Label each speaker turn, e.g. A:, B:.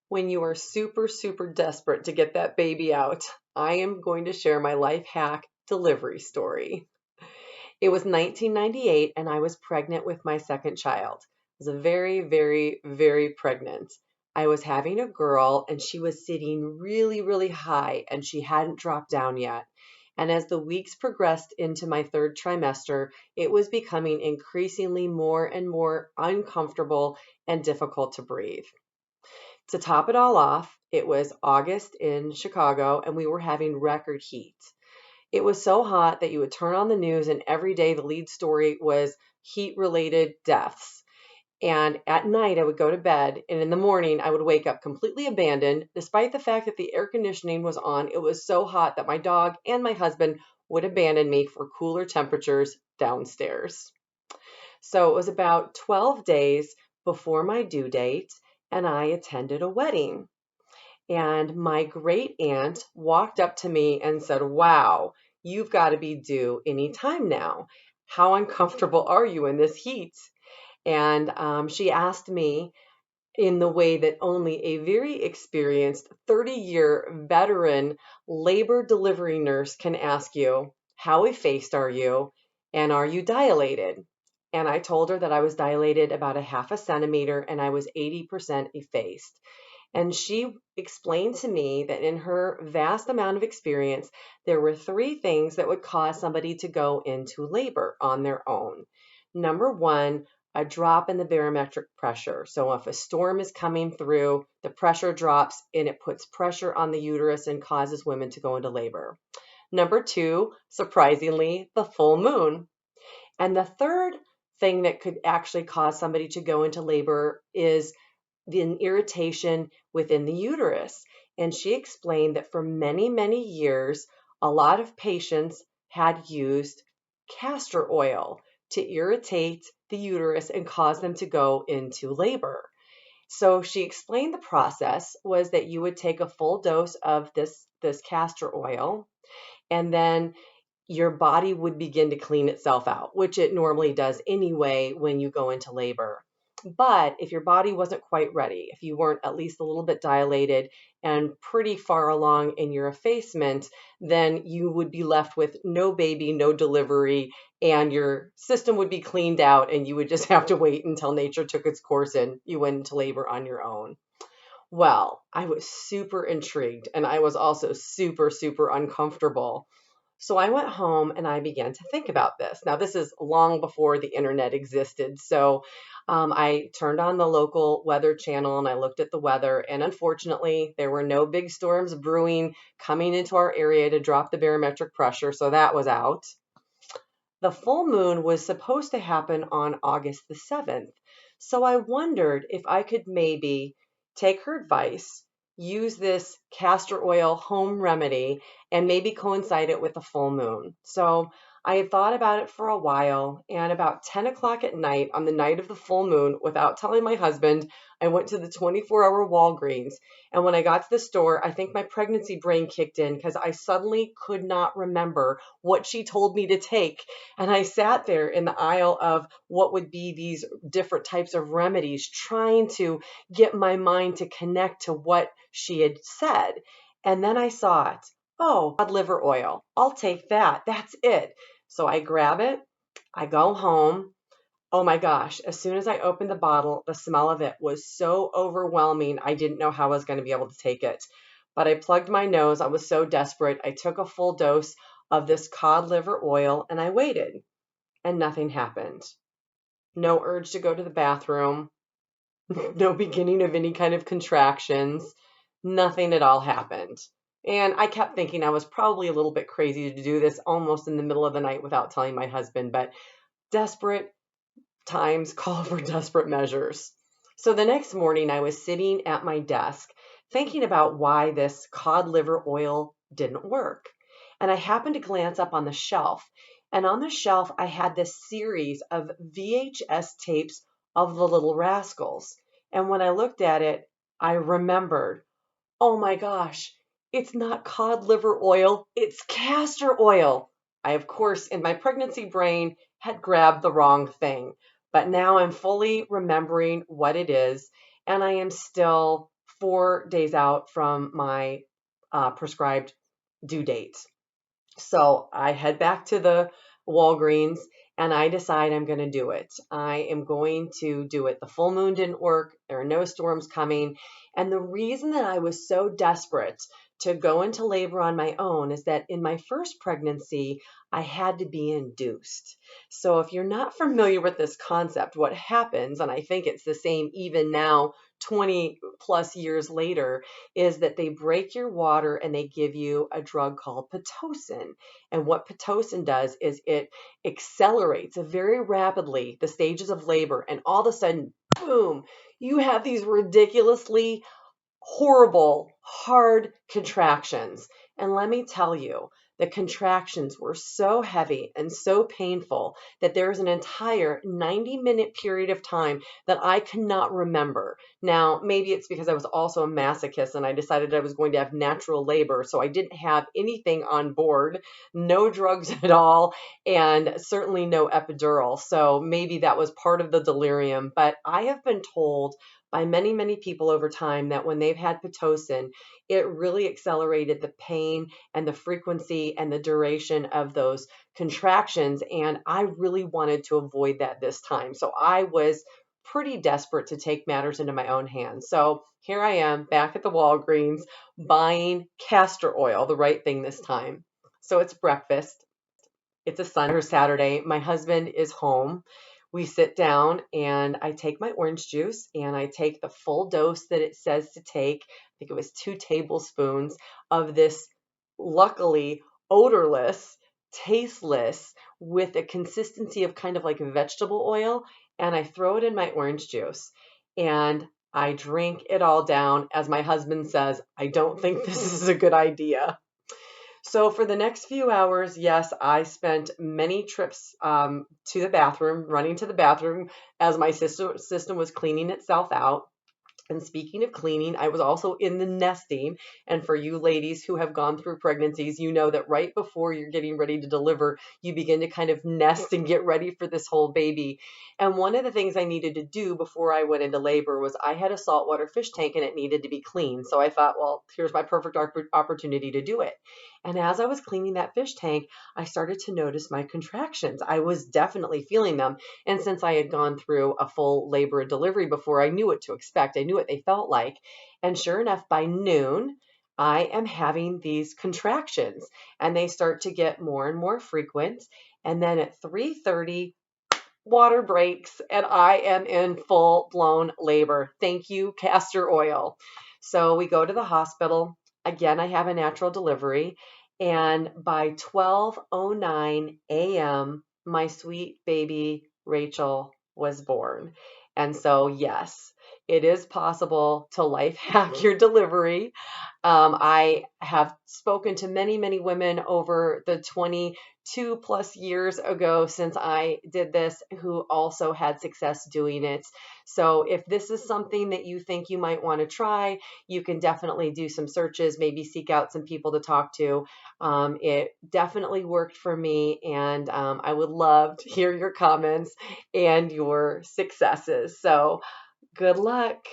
A: When you are super, super desperate to get that baby out, I am going to share my life hack delivery story. It was 1998 and I was pregnant with my second child. I was very, very, very pregnant. I was having a girl and she was sitting really, really high and she hadn't dropped down yet. And as the weeks progressed into my third trimester, it was becoming increasingly more and more uncomfortable and difficult to breathe. To top it all off, it was August in Chicago and we were having record heat. It was so hot that you would turn on the news and every day the lead story was heat-related deaths. And at night I would go to bed and in the morning I would wake up completely abandoned despite the fact that the air conditioning was on. It was so hot that my dog and my husband would abandon me for cooler temperatures downstairs. So it was about 12 days before my due date and I attended a wedding. And my great aunt walked up to me and said, "Wow, you've got to be due any time now. How uncomfortable are you in this heat?" And she asked me in the way that only a very experienced 30-year veteran labor delivery nurse can ask you, how effaced are you? And are you dilated? And I told her that I was dilated about a half a centimeter and I was 80% effaced. And she explained to me that in her vast amount of experience, there were three things that would cause somebody to go into labor on their own. Number one, a drop in the barometric pressure. So if a storm is coming through, the pressure drops and it puts pressure on the uterus and causes women to go into labor. Number two, surprisingly, the full moon. And the third thing that could actually cause somebody to go into labor is an irritation within the uterus. And she explained that for many, many years, a lot of patients had used castor oil to irritate the uterus and cause them to go into labor. So she explained the process was that you would take a full dose of this castor oil and then your body would begin to clean itself out, which it normally does anyway when you go into labor. But if your body wasn't quite ready, if you weren't at least a little bit dilated and pretty far along in your effacement, then you would be left with no baby, no delivery, and your system would be cleaned out and you would just have to wait until nature took its course and you went into labor on your own. Well, I was super intrigued and I was also super, super uncomfortable. So I went home and I began to think about this. Now, this is long before the internet existed. So I turned on the local weather channel and I looked at the weather. And unfortunately, there were no big storms brewing coming into our area to drop the barometric pressure. So that was out. The full moon was supposed to happen on August the 7th. So I wondered if I could maybe take her advice, use this castor oil home remedy, and maybe coincide it with the full moon. So I had thought about it for a while, and about 10 o'clock at night, on the night of the full moon, without telling my husband, I went to the 24-hour Walgreens. And when I got to the store, I think my pregnancy brain kicked in because I suddenly could not remember what she told me to take. And I sat there in the aisle of what would be these different types of remedies, trying to get my mind to connect to what she had said. And then I saw it. Oh, cod liver oil. I'll take that. That's it. So I grab it. I go home. Oh my gosh. As soon as I opened the bottle, the smell of it was so overwhelming. I didn't know how I was going to be able to take it. But I plugged my nose. I was so desperate. I took a full dose of this cod liver oil and I waited. And nothing happened. No urge to go to the bathroom. No beginning of any kind of contractions. Nothing at all happened. And I kept thinking I was probably a little bit crazy to do this almost in the middle of the night without telling my husband, but desperate times call for desperate measures. So the next morning, I was sitting at my desk thinking about why this cod liver oil didn't work. And I happened to glance up on the shelf. And on the shelf, I had this series of VHS tapes of the Little Rascals. And when I looked at it, I remembered, oh my gosh, it's not cod liver oil, it's castor oil. I, of course, in my pregnancy brain, had grabbed the wrong thing. But now I'm fully remembering what it is, and I am still 4 days out from my prescribed due date. So I head back to the Walgreens and I decide I'm going to do it. I am going to do it. The full moon didn't work. There are no storms coming. And the reason that I was so desperate to go into labor on my own is that in my first pregnancy, I had to be induced. So if you're not familiar with this concept, what happens, and I think it's the same even now, 20 plus years later, is that they break your water and they give you a drug called Pitocin. And what Pitocin does is it accelerates very rapidly the stages of labor, and all of a sudden, boom, you have these ridiculously horrible, hard contractions. And let me tell you, the contractions were so heavy and so painful that there's an entire 90-minute period of time that I cannot remember. Now, maybe it's because I was also a masochist and I decided I was going to have natural labor, so I didn't have anything on board, no drugs at all, and certainly no epidural. So maybe that was part of the delirium. But I have been told by many, many people over time that when they've had Pitocin, it really accelerated the pain and the frequency and the duration of those contractions. And I really wanted to avoid that this time. So I was pretty desperate to take matters into my own hands. So here I am back at the Walgreens buying castor oil, the right thing this time. So it's breakfast. It's a Sunday or Saturday. My husband is home. We sit down and I take my orange juice and I take the full dose that it says to take. I think it was 2 tablespoons of this, luckily odorless, tasteless, with a consistency of kind of like vegetable oil. And I throw it in my orange juice and I drink it all down. As my husband says, I don't think this is a good idea. So for the next few hours, yes, I spent many trips to the bathroom, running to the bathroom as my system was cleaning itself out. And speaking of cleaning, I was also in the nesting. And for you ladies who have gone through pregnancies, you know that right before you're getting ready to deliver, you begin to kind of nest and get ready for this whole baby. And one of the things I needed to do before I went into labor was I had a saltwater fish tank and it needed to be cleaned. So I thought, well, here's my perfect opportunity to do it. And as I was cleaning that fish tank, I started to notice my contractions. I was definitely feeling them. And since I had gone through a full labor and delivery before, I knew what to expect. I knew what they felt like. And sure enough, by noon, I am having these contractions and they start to get more and more frequent. And then at 3:30, water breaks and I am in full blown labor. Thank you, castor oil. So we go to the hospital. Again, I have a natural delivery. And by 12:09 a.m., my sweet baby Rachel was born. And so, yes, it is possible to life hack your delivery. I have spoken to many, many women over the 22 plus years ago since I did this who also had success doing it. So if this is something that you think you might want to try, you can definitely do some searches, maybe seek out some people to talk to. It definitely worked for me, and I would love to hear your comments and your successes. So good luck.